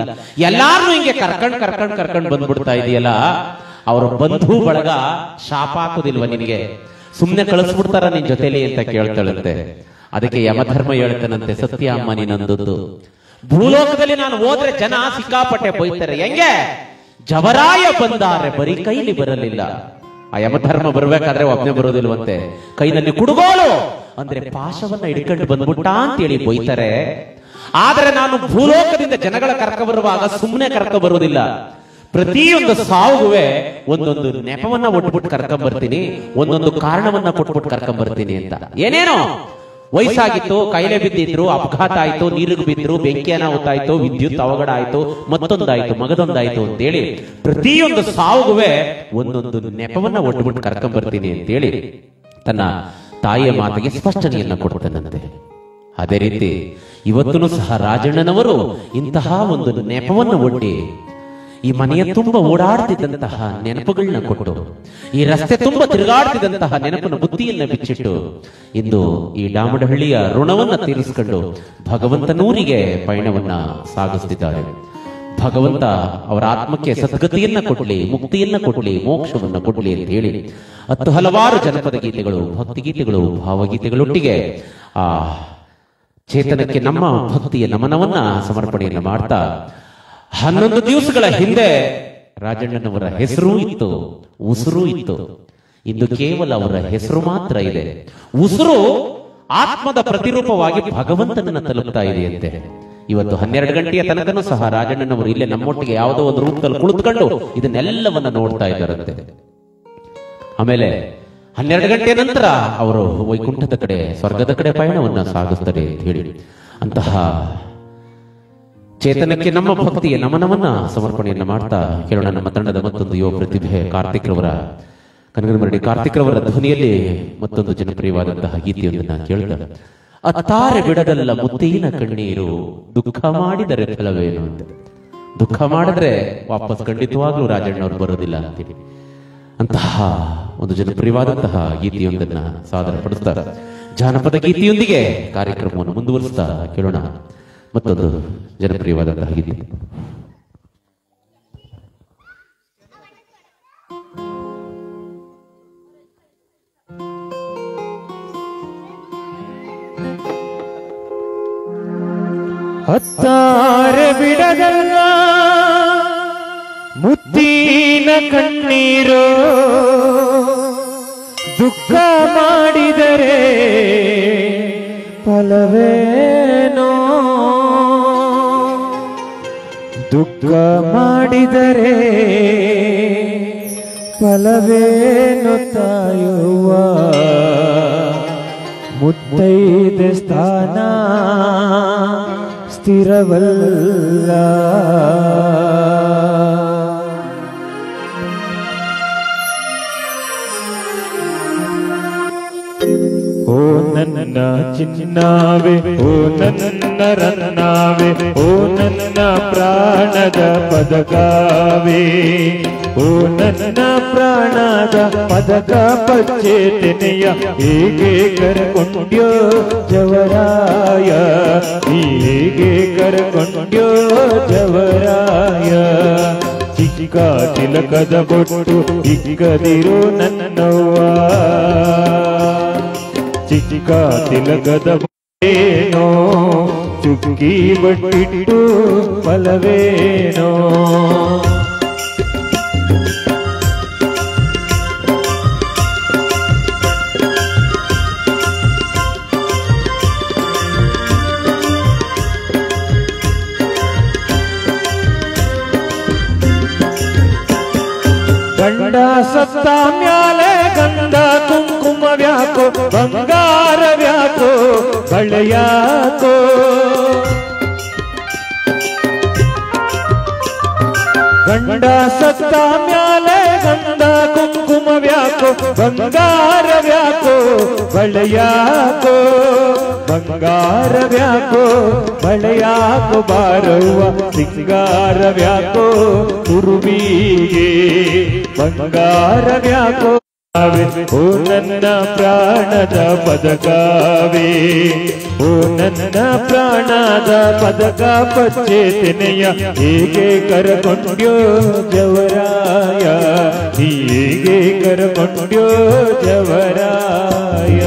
ಎಲ್ಲಾರನ್ನೂ ಹಿಂಗೆ ಕರ್ಕೊಂಡ್ ಬಂದ್ಬಿಡ್ತಾ ಇದೆಯಲ್ಲ, ಅವ್ರ ಬಂಧು ಬಳಗ ಶಾಪ ಹಾಕೋದಿಲ್ವ ನಿನಗೆ? ಸುಮ್ನೆ ಕಳಿಸ್ಬಿಡ್ತಾರ ನಿನ್ ಜೊತೆಲಿ ಅಂತ ಕೇಳ್ತಾಳಂತೆ. ಅದಕ್ಕೆ ಯಮಧರ್ಮ ಹೇಳ್ತಾನಂತೆ, ಸತ್ಯ ಅಮ್ಮ ನೀನಂದದ್ದು, ಭೂಲೋಕದಲ್ಲಿ ನಾನು ಹೋದ್ರೆ ಜನ ಸಿಕ್ಕಾಪಟ್ಟೆ ಬೈತಾರೆ. ಹೆಂಗೆ? ಜವರಾಯ ಬಂದಾರೆ ಬರೀ ಕೈಲಿ ಬರಲಿಲ್ಲ. ಆ ಯಮಧರ್ಮ ಬರ್ಬೇಕಾದ್ರೆ ಒಬ್ಬನೇ ಬರೋದಿಲ್ವಂತೆ, ಕೈನಲ್ಲಿ ಕುಡುಗೋಲು ಅಂದ್ರೆ ಪಾಶವನ್ನ ಹಿಡ್ಕೊಂಡು ಬಂದ್ಬಿಟ್ಟ ಅಂತೇಳಿ ಬೈತಾರೆ. ಆದ್ರೆ ನಾನು ಭೂಲೋಕದಿಂದ ಜನಗಳ ಕರ್ಕ ಬರುವಾಗ ಸುಮ್ಮನೆ ಕರ್ಕ ಬರುವುದಿಲ್ಲ, ಪ್ರತಿಯೊಂದು ಸಾವುಗುವೆ ಒಂದೊಂದು ನೆಪವನ್ನ ಒಟ್ಬಿಟ್ಟು ಕರ್ಕೊಂಡ್ ಬರ್ತೀನಿ, ಒಂದೊಂದು ಕಾರಣವನ್ನ ಕೊಟ್ಬಿಟ್ಟು ಕರ್ಕೊಂಡ್ ಬರ್ತೀನಿ ಅಂತ. ಏನೇನೋ ವಯಸ್ಸಾಗಿತ್ತು, ಕಾಯಿಲೆ ಬಿದ್ದಿದ್ರು, ಅಪಘಾತ ಆಯ್ತು, ನೀರಿಗೆ ಬಿದ್ರು, ಬೆಂಕಿ ಅನಾಹುತ ಆಯ್ತು, ವಿದ್ಯುತ್ ಅವಘಡ ಆಯ್ತು, ಮತ್ತೊಂದಾಯ್ತು, ಮಗದೊಂದಾಯ್ತು ಅಂತೇಳಿ ಪ್ರತಿಯೊಂದು ಸಾವುಗುವೆ ಒಂದೊಂದು ನೆಪವನ್ನ ಒಟ್ಬಿಟ್ಟು ಕರ್ಕೊಂಡ್ ಬರ್ತೀನಿ ಅಂತೇಳಿ ತನ್ನ ತಾಯಿಯ ಮಾತಿಗೆ ಸ್ಪಷ್ಟನೆಯನ್ನ ಕೊಡ್ತಾನಂತೆ. ಅದೇ ರೀತಿ ಇವತ್ತೂ ಸಹ ರಾಜಣ್ಣನವರು ಇಂತಹ ಒಂದು ನೆಪವನ್ನು ಒಡ್ಡಿ ಈ ಮನೆಯ ತುಂಬ ಓಡಾಡ್ತಿದ್ದಂತಹ ನೆನಪುಗಳನ್ನ ಕೊಟ್ಟು, ಈ ರಸ್ತೆ ತುಂಬ ತಿರುಗಾಡ್ತಿದ್ದಂತಹ ನೆನಪಿನ ಬುದ್ಧಿಯನ್ನ ಬಿಚ್ಚಿಟ್ಟು ಇಂದು ಈ ಡಾಮಡಹಳ್ಳಿಯ ಋಣವನ್ನ ತೀರಿಸಿಕೊಂಡು ಭಗವಂತನೂರಿಗೆ ಪಯಣವನ್ನ ಸಾಗಿಸ್ತಿದ್ದಾರೆ. ಭಗವಂತ ಅವರ ಆತ್ಮಕ್ಕೆ ಸದ್ಗತಿಯನ್ನ ಕೊಡ್ಲಿ, ಮುಕ್ತಿಯನ್ನ ಕೊಡ್ಲಿ, ಮೋಕ್ಷವನ್ನ ಕೊಡ್ಲಿ ಅಂತ ಹೇಳಿ ಹಲವಾರು ಜನಪದ ಗೀತೆಗಳು, ಭಕ್ತಿಗೀತೆಗಳು, ಭಾವಗೀತೆಗಳೊಟ್ಟಿಗೆ ಆ ಚೇತನಕ್ಕೆ ನಮ್ಮ ಭಕ್ತಿಯ ನಮನವನ್ನ ಸಮರ್ಪಣೆಯನ್ನ ಮಾಡ್ತಾ 11 ದಿವಸಗಳ ಹಿಂದೆ ರಾಜಣ್ಣನವರ ಹೆಸರು ಇತ್ತು, ಉಸಿರು ಇತ್ತು. ಇಂದು ಕೇವಲ ಅವರ ಹೆಸರು ಮಾತ್ರ ಇದೆ. ಉಸಿರು ಆತ್ಮದ ಪ್ರತಿರೂಪವಾಗಿ ಭಗವಂತನನ್ನ ತಲುಪ್ತಾ ಇದೆಯಂತೆ. ಇವತ್ತು 12 ಗಂಟೆಯ ತನಕನೂ ಸಹ ರಾಜಣ್ಣನವರು ಇಲ್ಲೇ ನಮ್ಮೊಟ್ಟಿಗೆ ಯಾವುದೋ ಒಂದು ರೂಪದಲ್ಲಿ ಕುಳಿತುಕೊಂಡು ಇದನ್ನೆಲ್ಲವನ್ನ ನೋಡ್ತಾ ಇದ್ದಾರಂತೆ. ಆಮೇಲೆ 12 ಗಂಟೆ ನಂತರ ಅವರು ವೈಕುಂಠದ ಕಡೆ, ಸ್ವರ್ಗದ ಕಡೆ ಪಯಣವನ್ನ ಸಾಗಿಸ್ತಾರೆ ಅಂತ ಹೇಳಿ ಅಂತಹ ಚೇತನಕ್ಕೆ ನಮ್ಮ ಭಕ್ತಿಯ ನಮನವನ್ನ ಸಮರ್ಪಣೆಯನ್ನ ಮಾಡ್ತಾ ಕೇಳೋಣ ನಮ್ಮ ತಂಡದ ಮತ್ತೊಂದು ಯುವ ಪ್ರತಿಭೆ ಕಾರ್ತಿಕ್ ರವರ, ಕನಗನಮರಡಿ ಕಾರ್ತಿಕ್ ರವರ ಧ್ವನಿಯಲ್ಲಿ ಮತ್ತೊಂದು ಜನಪ್ರಿಯವಾದಂತಹ ಗೀತೆಯೊಂದನ್ನ ಕೇಳ್ತಾರೆ. ಅತ್ತಾರೆ ಬಿಡದಲ್ಲ ಮುತ್ತಿನ ಕಣ್ಣೀರು, ದುಃಖ ಮಾಡಿದರೆ ಫಲವೇನು ಅಂತ. ದುಃಖ ಮಾಡಿದ್ರೆ ವಾಪಸ್ ಖಂಡಿತವಾಗ್ಲೂ ರಾಜಣ್ಣವ್ರು ಬರೋದಿಲ್ಲ ಅಂತೇಳಿ ಅಂತಹ ಒಂದು ಜನಪ್ರಿಯವಾದಂತಹ ಗೀತೆಯೊಂದನ್ನ ಸಾದರ ಪಡಿಸ್ತಾರೆ. ಜಾನಪದ ಗೀತೆಯೊಂದಿಗೆ ಕಾರ್ಯಕ್ರಮವನ್ನು ಮುಂದುವರಿಸ್ತಾ ಕೇಳೋಣ ಮತ್ತೊಂದು ಜನಪ್ರಿಯವಾದಂತಹ ಗೀತೆ. ಅತ್ತಾರೆ ಬಿಡದಲ್ಲ ಮುತ್ತಿನ ಕಣ್ಣೀರು, ದುಃಖ ಮಾಡಿದರೆ ಫಲವೇನೋ, ದುಃಖ ಮಾಡಿದರೆ ಫಲವೇನು ತಾಯುವ ಮುತ್ತೈದೆ ಸ್ಥಾನ ಸ್ಥಿರವಲ್ಲ. ಓ ನನ್ನ ಚಿನ್ನವೇ, ಓ ನನ್ನ ರನ್ನವೇ, ಓ ನನ್ನ ಪ್ರಾಣದ ಪದಕವೇ, ಓ ನನ್ನ ಪ್ರಾಣದ ಪದಕ ಪಚ್ಚೇತನೆಯ ಹೇಗೆ ಕರಕೊಂಡ್ಯೋ ಜವರಾಯ, ಹೇಗೆ ಕರಕೊಂಡ್ಯೋ ಜವರಾಯ. ಚಿಕ್ಕ ತಿಲಕದ ಬೊಟ್ಟು ಇಕ್ಕದಿರೋ ನನ್ನವ್ವ, ಚಿಕ್ಕ ತಿಲಕದ ಏನೋ ಚುಕ್ಕಿ ಬಟ್ಟಿಟ್ಟು ಫಲವೇನೋ. ಗಂಡ ಸತ್ತ ಮ್ಯಾಲೆ ಗಂಧ ಕುಂಕುಮ ವ್ಯಾಕೋ, ಬಂಗಾರ ವ್ಯಾಕೋ, ಬಳೆಯಾಕೋ. ಗಂಡ ಸತ್ತ ಮ್ಯಾಲೆ ಗಂಧ ಕುಂಕುಮ ವ್ಯಾಕೋ, ಬಂಗಾರವ್ಯಾಕೋ ಬಳೆಯಾಕೋ ಬಂಗಾರವ್ಯಾಕೋ ಬಳೆಯಾಕೋ ಬಾರವ್ವ ಸಿಂಗಾರವ್ಯಾಕೋ ತುರುವಿಗೆ ಬಂಗಾರವ್ಯಾಕೋ ಓ ನನ್ನ ಪ್ರಾಣದ ಪದಕವೇ ಓ ನನ್ನ ಪ್ರಾಣದ ಪದಕ ಪಚ್ಚೇತನೆಯ ಹೇಗೆ ಕರಕೊಂಡ್ಯೋ ಜವರಾಯ ಹೀಗೆ ಕರಕೊಂಡ್ಯೋ ಜವರಾಯ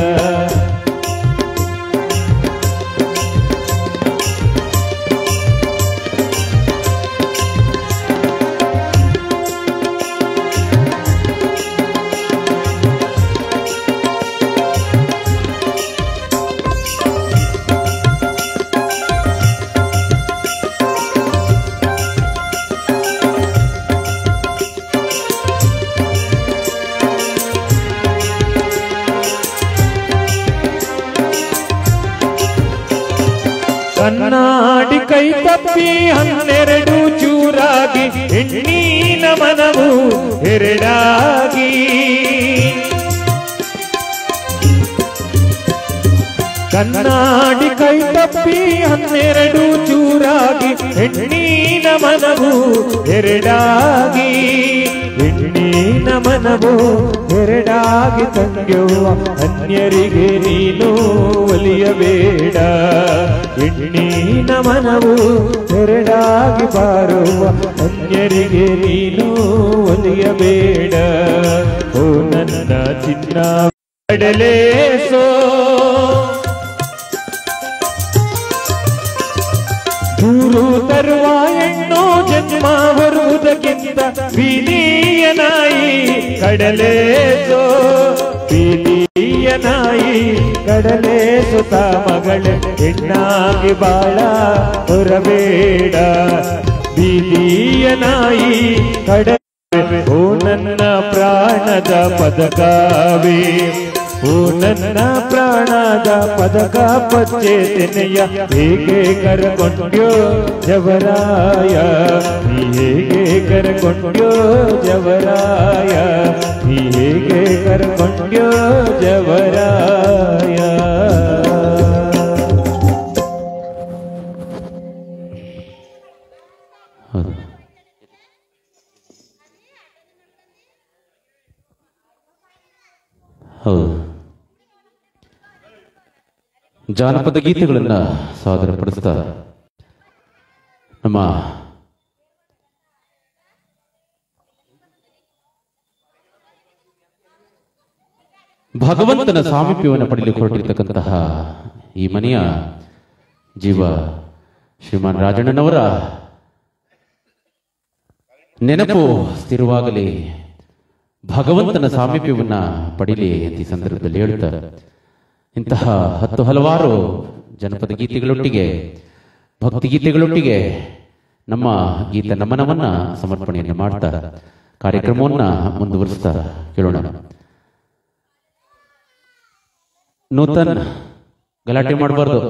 ಕಣ್ಣಾಡಿ ಕೈ ತಪ್ಪಿ 12 ಚೂರಾಗಿ ಹೆಣ್ಣಿನ ಮನವು ಎರಡಾಗಿ ಕಣ್ಣಾಡಿ ಕೈ ತಪ್ಪಿ 12 ಚೂರಾಗಿ ಹೆಣ್ಣಿನ ಮನವು ಎರಡಾಗಿ ಹೆಣ್ಣಿನ ಮನವು ಎರಡಾಗಿ ತಂಗ್ಯವ್ವ ಅನ್ಯರಿಗೆ ನೀನು ಒಲಿಯಬೇಡ ಹೆಣ್ಣಿನ ಮನವು ಎರಡಾಗಿ ಬಾರುವ ಅನ್ಯರಿಗೆ ನೀನು ಒಲಿಯಬೇಡ ಓ ನನ್ನ ಚಿನ್ನ ಕಡಲೇಸೋ ದೂರು ತರುವ ಹೆಣ್ಣು ಜನ್ಮ ಬರುವುದಕ್ಕಿಂತ ಬೀದಿಯ ನಾಯಿ ಕಡಲೇಸೋ ಬೀದಿಯ ನಾಯಿ ಕಡಲೇಸು ತಾ ಮಗಳೇ ಹೆಣ್ಣಾಗಿ ಬಾಳ ಹೊರಬೇಡ ಬೀದಿಯ ನಾಯಿ ಕಡಲೆ ಓ ನನ್ನ ಪ್ರಾಣದ ಪದಕವೇ ಓ ನನ್ನ ಪ್ರಾಣದ ಪದಕ ಪಚ್ಚೇತನೆಯ ಹೇಗೆ ಕರಕೊಂಡ್ಯೋ ಜವರಾಯ ನೀ ಹೇಗೆ ಕರಕೊಂಡ್ಯೋ ಜವರಾಯ ನೀ ಹೇಗೆ ಕರಕೊಂಡ್ಯೋ ಜವರಾಯ ಹೌದು ಜಾನಪದ ಗೀತೆಗಳನ್ನ ಸಾದರಪಡಿಸ್ತಾ ನಮ್ಮ ಭಗವಂತನ ಸಾಮೀಪ್ಯವನ್ನು ಪಡೆಯಲಿಕ್ಕೆ ಹೊರಟಿರ್ತಕ್ಕಂತಹ ಈ ಮನೆಯ ಜೀವ ಶ್ರೀಮಾನ್ ರಾಜಣ್ಣನವರ ನೆನಪು ಸ್ಥಿರವಾಗಲಿ, ಭಗವಂತನ ಸಾಮೀಪ್ಯವನ್ನ ಪಡೀಲಿ ಅಂತ ಈ ಸಂದರ್ಭದಲ್ಲಿ ಹೇಳ್ತಾರೆ. ಇಂತಹ ಹಲವಾರು ಜನಪದ ಗೀತೆಗಳೊಟ್ಟಿಗೆ ಭಕ್ತಿ ಗೀತೆಗಳೊಟ್ಟಿಗೆ ನಮ್ಮ ಗೀತ ನಮನವನ್ನ ಸಮರ್ಪಣೆಯನ್ನು ಮಾಡ್ತಾ ಕಾರ್ಯಕ್ರಮವನ್ನ ಮುಂದುವರಿಸ್ತಾ ಕೇಳೋಣ. ನೂತನ್ ಗಲಾಟೆ ಮಾಡಬಾರ್ದು.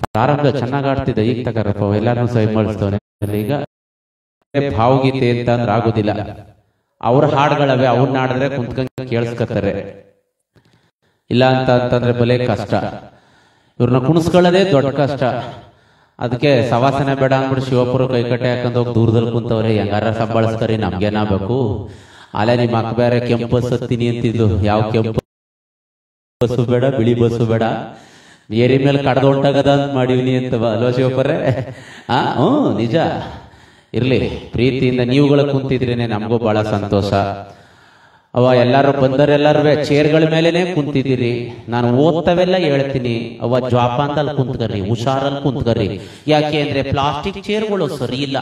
ಪ್ರಾರಂಭ ಚೆನ್ನಾಗಿ ಆಡ್ತಿದ್ದ, ಈಗ ತಗಾರಪ್ಪ ಎಲ್ಲಾರನ್ನೂ ಸಹಿ ಮಾಡಿಸ್ತವನೆ. ಈಗ ಭಾವಗೀತೆ ಅಂತ ಅಂದ್ರೆ ಆಗೋದಿಲ್ಲ. ಅವ್ರ ಹಾಡುಗಳವೆ, ಅವ್ರನ್ನ ಆಡಿದ್ರೆ ಕುಂತ್ಕೊಂಡು ಕೇಳಿಸ್ಕೊತಾರೆ. ಇಲ್ಲ ಅಂತಂದ್ರೆ ಬಲೆ ಕಷ್ಟ. ಇವ್ರನ್ನ ಕುಣಿಸ್ಕೊಳ್ಳೋದೇ ದೊಡ್ಡ ಕಷ್ಟ. ಅದಕ್ಕೆ ಸವಾಸನೆ ಬೇಡ ಅಂದ್ಬಿಟ್ಟು ಶಿವಪುರ ಕೈಕಟ್ಟೆ ಹಾಕೊಂಡ್ ಹೋಗಿ ದೂರದಲ್ಲಿ ಕುಂತವ್ರೆ. ಹೆಂಗಾರ ಸಂಭಾಳಿಸ್ತಾರೆ, ನಮ್ಗೇನಾಗಬೇಕು. ಅಲ್ಲೇ ನಿಮ್ಮ ಅಕ್ಕ ಬೇರೆ ಕೆಂಪು ಬಸ್ ಹತ್ತೀನಿ ಅಂತಿದ್ದು. ಯಾವ ಕೆಂಪು ಬಸ್ಸು ಬೇಡ, ಬಿಳಿ ಬಸ್ಸು ಬೇಡ, ಏರಿ ಮೇಲೆ ಕಡ್ದು ಹೊಂಟಾಗದ ಅಂತ ಮಾಡಿವ್ನಿ ಅಂತ ಅಲ್ವಾ ಶಿವಪುರೇ? ನಿಜ. ಇರ್ಲಿ, ಪ್ರೀತಿಯಿಂದ ನೀವುಗಳ ಕುಂತಿದ್ರೇನೆ ನಮಗೂ ಬಹಳ ಸಂತೋಷ. ಅವ ಎಲ್ಲಾರು ಬಂದರೆಲ್ಲರೂ ಚೇರ್ಗಳ ಮೇಲೆನೆ ಕುಂತಿದ್ದೀರಿ. ನಾನು ಓದ್ತವೆಲ್ಲ ಹೇಳ್ತೀನಿ, ಅವ ಜ್ವಾಪಾಂದಲ್ಲಿ ಕುಂತ್ಕರ್ರಿ, ಹುಷಾರಲ್ಲಿ ಕುಂತ್ಕರ್ರಿ. ಯಾಕೆ ಅಂದ್ರೆ ಪ್ಲಾಸ್ಟಿಕ್ ಚೇರ್ಗಳು ಸರಿ ಇಲ್ಲ,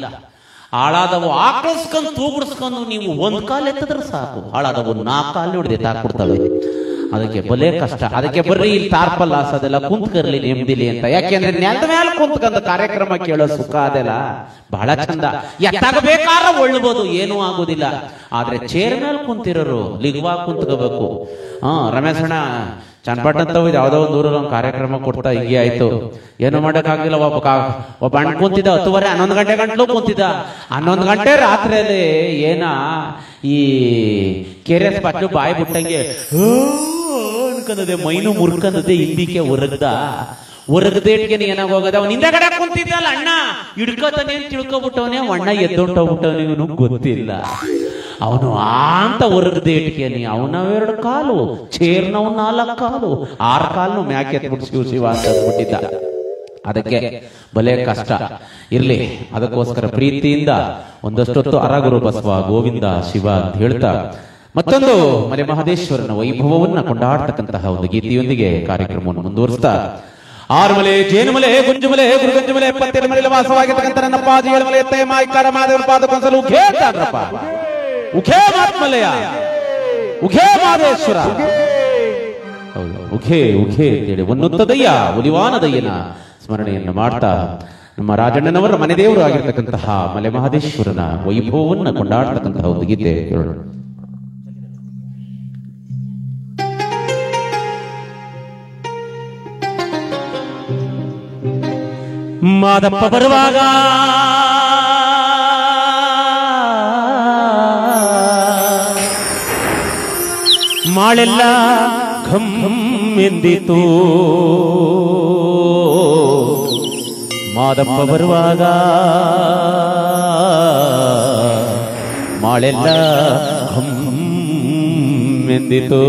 ಹಾಳಾದವು ಆಕಳಿಸ್ಕೊಂಡು ತೂಗುಡಿಸ್ಕೊಂಡು ನೀವು ಒಂದ್ ಕಾಲು ಎತ್ತಿದ್ರೆ ಸಾಕು, ಹಾಳಾದವು 4 ಕಾಲು ಹಿಡಿದು ತಾಕ್ಬಿಡ್ತವೆ. ಅದಕ್ಕೆ ಬಲೆ ಕಷ್ಟ. ಅದಕ್ಕೆ ಬರ್ರಿ ಇಲ್ಲಿ ತಾರ್ಪಲ್ ಹಾಸೋದೆಲ್ಲ ಕುಂತ್ಕರ್ಲಿ ನೆಮ್ಮದಿಲಿ ಅಂತ. ಯಾಕೆಂದ್ರೆ ನೆಲದ ಮೇಲೆ ಕುಂತ್ಕೊಂಡ ಕಾರ್ಯಕ್ರಮ ಕೇಳೋ ಸುಖ ಅದೆಲ್ಲ ಬಹಳ ಚಂದ. ಎತ್ತಾಗಬೇಕಾದ್ರೆ ಒಳ್ಳ್ಬೋದು, ಏನೂ ಆಗೋದಿಲ್ಲ. ಆದ್ರೆ ಚೇರ್ ಮೇಲೆ ಕುಂತಿರೋರು ಲಿಗ್ವಾ ಕುಂತ್ಕೋಬೇಕು. ರಮೇಶಣ್ಣ ಚನ್ನಪಟ್ಟಣ ಯಾವ್ದೋ ಒಂದು ಊರಲ್ಲಿ ಒಂದು ಕಾರ್ಯಕ್ರಮ ಕೊಡ್ತಾ ಹಿಂಗೆ ಆಯ್ತು. ಏನು ಮಾಡಕ್ಕಾಗಿಲ್ಲ. ಒಬ್ಬ ಅಣ್ಣ ಕುಂತಿದ್ದ 10:30 11 ಗಂಟೆ ಗಂಟ್ಲು ಕುಂತಿದ್ದ. 11 ಗಂಟೆ ರಾತ್ರಿಯಲ್ಲಿ ಏನ ಈ ಕೆರೆ ಪಟ್ಟು ಬಾಯಿ ಬಿಟ್ಟಂಗೆ ಅನ್ಕಂದದೆ, ಮೈನು ಮುರ್ಕಂದದೆ, ಹಿಂದಿಕ್ಕೆ ಹೊರಗದೇಟ್ಗೆ ಏನಾಗ ಹೋಗದ. ಅವ್ನ ಹಿಂದಗಡೆ ಕುಂತಿದ್ದಲ್ಲ ಅಣ್ಣ ಹಿಡ್ಕೋತಾನೆ ಅಂತ ತಿಳ್ಕೊಬಿಟ್ಟವನೇ. ಅಣ್ಣ ಎದ್ದೊಂಟೋಗ್ಬಿಟ್ಟವನೇ, ಇವನು ಗೊತ್ತಿಲ್ಲ. ಅವನು ಅಂತ ಹೊರಗದೇಟ್ಗೆ ಅವನ 2 ಕಾಲು, ಚೇರ್ನವ್ 4 ಕಾಲು, 6 ಕಾಲು ಮ್ಯಾಕೆ ಎತ್ಬಿಟ್ಟು ಶಿವ ಅಂತ ಅಂದ್ಬಿಟ್ಟಿದ್ದ. ಅದಕ್ಕೆ ಬಲೆ ಕಷ್ಟ ಇರ್ಲಿ. ಅದಕ್ಕೋಸ್ಕರ ಪ್ರೀತಿಯಿಂದ ಒಂದಷ್ಟೊತ್ತು ಅರಗುರು ಬಸವ ಗೋವಿಂದ ಶಿವ ಅಂತ ಹೇಳ್ತಾ ಮತ್ತೊಂದು ಮಲೆ ಮಹದೇಶ್ವರನ ವೈಭವವನ್ನ ಕೊಂಡಾಡ್ತಕ್ಕಂತಹ ಒಂದು ಗೀತೆಯೊಂದಿಗೆ ಕಾರ್ಯಕ್ರಮವನ್ನು ಮುಂದುವರಿಸ್ತಾ, ಆರುಮಲೆ, ಜೇನುಮಲೆ, ಗುಂಜುಮಲೆ, ಗುರುಗಂಜುಮಲೆ, 70 ಮಲೆ ವಾಸವಾಗಿರ್ತಕ್ಕಂಥ ನನ್ನಪ್ಪಾಜಿ 7 ಮಲೆ ಎತ್ತೆ ಮಾಯ್ಕಾರ ಮಾದೇವರ ಪಾದಕ್ಕೊಂದ್ಸಲ ಉಘೇ ತಾಡ್ರಪ್ಪ. ಉಘೇ ಮಾತ್ಮಲೆಯ, ಉಘೇ ಮಾದೇಶ್ವರ. ಉಘೇ ಉಘೇ ಅಂತೇಳಿ ಒನ್ನುತ್ತದಯ್ಯ ಒಲಿವಾನದಯ್ಯನ ಸ್ಮರಣೆಯನ್ನು ಮಾಡ್ತಾ ನಮ್ಮ ರಾಜಣ್ಣನವರ ಮನೆ ದೇವರು ಆಗಿರ್ತಕ್ಕಂತಹ ಮಲೆ ಮಹದೇಶ್ವರನ ವೈಭವವನ್ನ ಕೊಂಡಾಡ್ತಕ್ಕಂತಹ ಒಂದು ಗೀತೆ ಕೇಳೋಣ. ಮಾದಪ್ಪ ಬರುವಾಗ ಮಾಳೆಲ್ಲ ಘಂ ಎಂದಿತು. ಮಾದಪ್ಪ ಬರುವಾಗ ಮಾಳೆಲ್ಲ ಘಂ ಎಂದಿತು.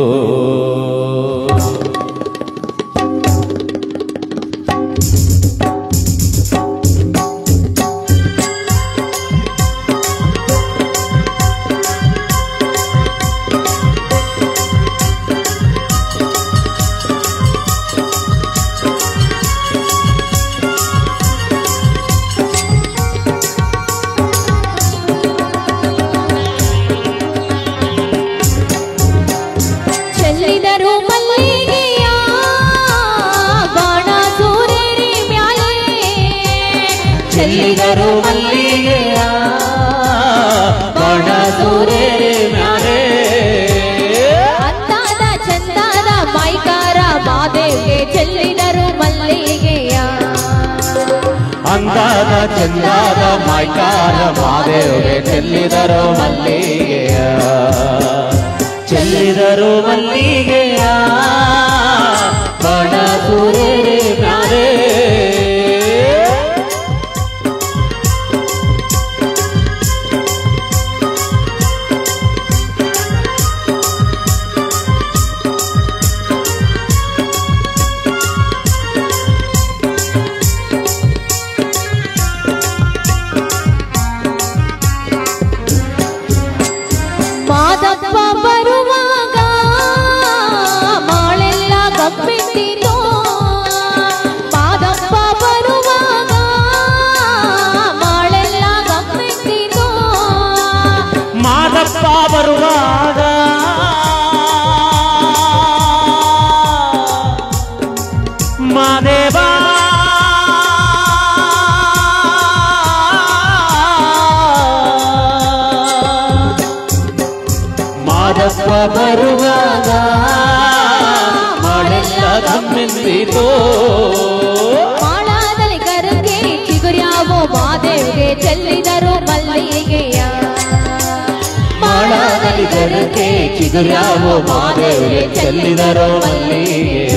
ಅಂದಾದ ಚಂದಾದ ಮಾಯ್ಕಾರ ಮಾದೇವ್ಗೆ ಚೆಲ್ಲಿದರು ಮಲ್ಲಿಗೆಯ, ಚೆಲ್ಲಿದರು ಮಲ್ಲಿಗೆಯ ಬಣ ಸೂರ್ಯರೇ ಮ್ಯಾಲೆ. ಬರುವಾಗ ಮಾಳೆಲ್ಲ ಗಮ್ಮೆಂದಿತು. ಮಾಳಾದಲ್ಲಿ ಕರಗೆ ಚಿಗುರ್ಯಾವೋ ಮಾದೇವ್ಗೆ ಚೆಲ್ಲಿದರು ಮಲ್ಲಿಗೆಯ, ಮಾಳಾದಲ್ಲಿ ಕರಗೆ ಚಿಗುರ್ಯಾವೋ ಮಾದೇವ್ಗೆ ಚೆಲ್ಲಿದರು ಮಲ್ಲಿಗೆಯ.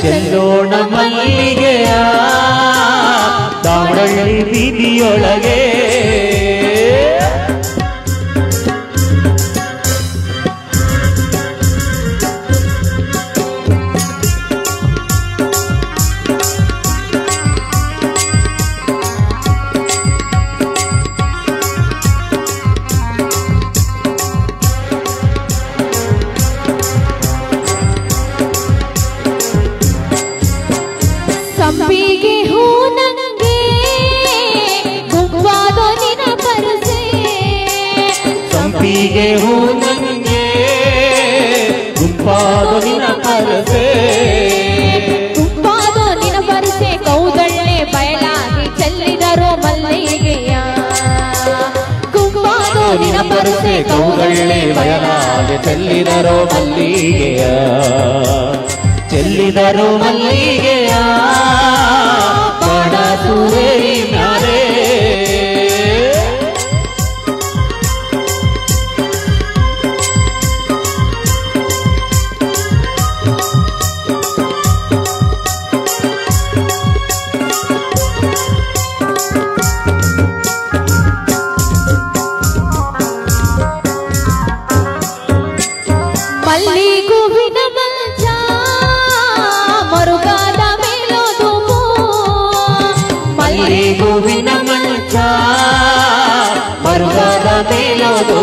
ಚೆಲ್ಲೋಣ ಮಲ್ಲಿಗೆಯ ದಾವಣಳ್ಳಿ ಬೀದಿಯೊಳಗೆ. ಸಂಪಿಗೆ ಹೂ ನನಗೆ ಗುಂಪಾದೋ ನಿನ ಪರಸೆ, ಸಂಪಿಗೆ ಹೂ ನನಗೆ ಗುಂಪಾದೋ ನಿನ ಪರಸೆ, ಗುಂಪಾದೋ ನಿನ ಪರಸೆ ಕೌದಳ್ಳೆ ಬಯಲಾಗಿ ಚೆಲ್ಲಿದರು ಮಲ್ಲಿಗೆಯ, ಗುಂಪಾದೋ ನಿನ ಪರಸೆ ಕೌಗಳ್ಳಿ ಬಯಲಾಗೆ ಚೆಲ್ಲಿದರು ಮಲ್ಲಿಗೆಯ ಚೆಲ್ಲಿದರು ಮಲ್ಲಿಗೆಯ ಬಾಣ ಸೂರೇರಿ ಮ್ಯಾಲೆ ಮಲ್ಲಿಗುವಿನ ಮಂಚ ಮರುಗಾದ ಮೇಲೋದು ಮಲ್ಲಿಗುವಿನ ಮಂಚ ಮರುಗಾದ ಮೇಲೋದು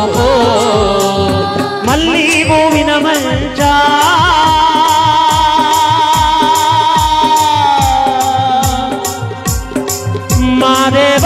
ಮಲ್ಲಿಗುವಿನ ಮಂಚ ಮಾದೇವ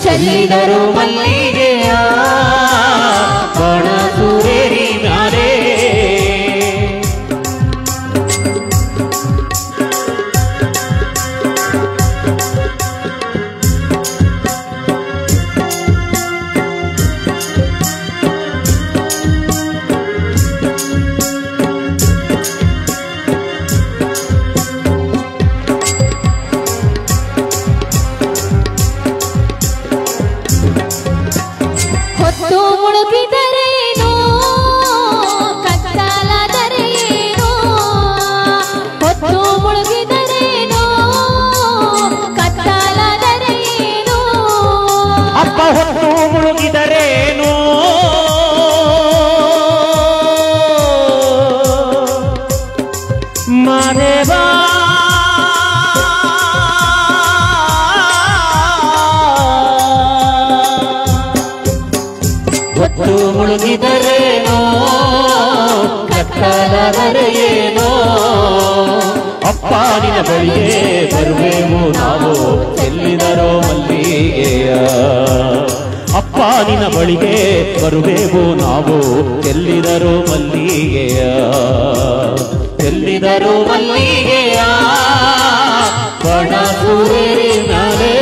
ಚೆಲ್ಲಿದರು ಮಲ್ಲಿಗೆಯ ಬಾಣ ಸೂರೇರಿ ಮ್ಯಾಲೆ ಹೊತ್ತು ಮುಳುಗಿದರೇನೋ ಕತ್ತಲಾದರೇನೋ ಹೊತ್ತು ಮುಳುಗಿದರೇನೋ ಕತ್ತಲಾದರೇನೋ ಅಪ್ಪ ಹೊತ್ತು ಮುಳುಗಿದರೇನೋ ಮಾದೇವ ಹೊತ್ತು ಮುಳುಗಿದರೇನೋ ಕತ್ತಲಾದರೇನೋ ಅಪ್ಪ ನಿನ ಬಳಿಗೆ ಬರುವೆವು ನಾವು ಚೆಲ್ಲಿದರೋ ಮಲ್ಲಿಗೆಯ ಅಪ್ಪ ನಿನ ಬಳಿಗೆ ಬರುವೆವು ನಾವು ಚೆಲ್ಲಿದರೋ ಮಲ್ಲಿಗೆಯ ಚೆಲ್ಲಿದರೋ ಮಲ್ಲಿಗೆಯ ಬಾಣ ಸೂರೇರಿ ಮ್ಯಾಲೆ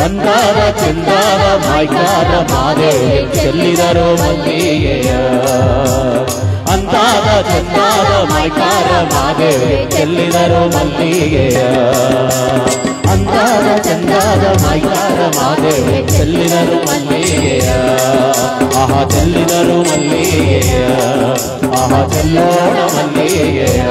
ಅಂದಾದ ಚಂದಾದ ಮಾಯ್ಕಾದ ಮಾದೇವಿ ಚೆಲ್ಲಿದರು ಮಲ್ಲಿಗೆಯ ಅಂದಾದ ಚಂದಾದ ಮಾಯ್ಕಾರ ಮಾದೇವಿ ಚೆಲ್ಲಿದರು ಮಲ್ಲಿಗೆಯ ಅಂದಾದ ಚಂದಾದ ಮಾಯ್ಕಾರ ಮಾದೇವಿ ಚೆಲ್ಲಿದರು ಮಲ್ಲಿಗೆಯ ಆಹಾ ಚೆಲ್ಲಿದರು ಮಲ್ಲಿಗೆಯ ಆಹಾ ಚೆಲ್ಲೋಣ ಮಲ್ಲಿಗೆಯ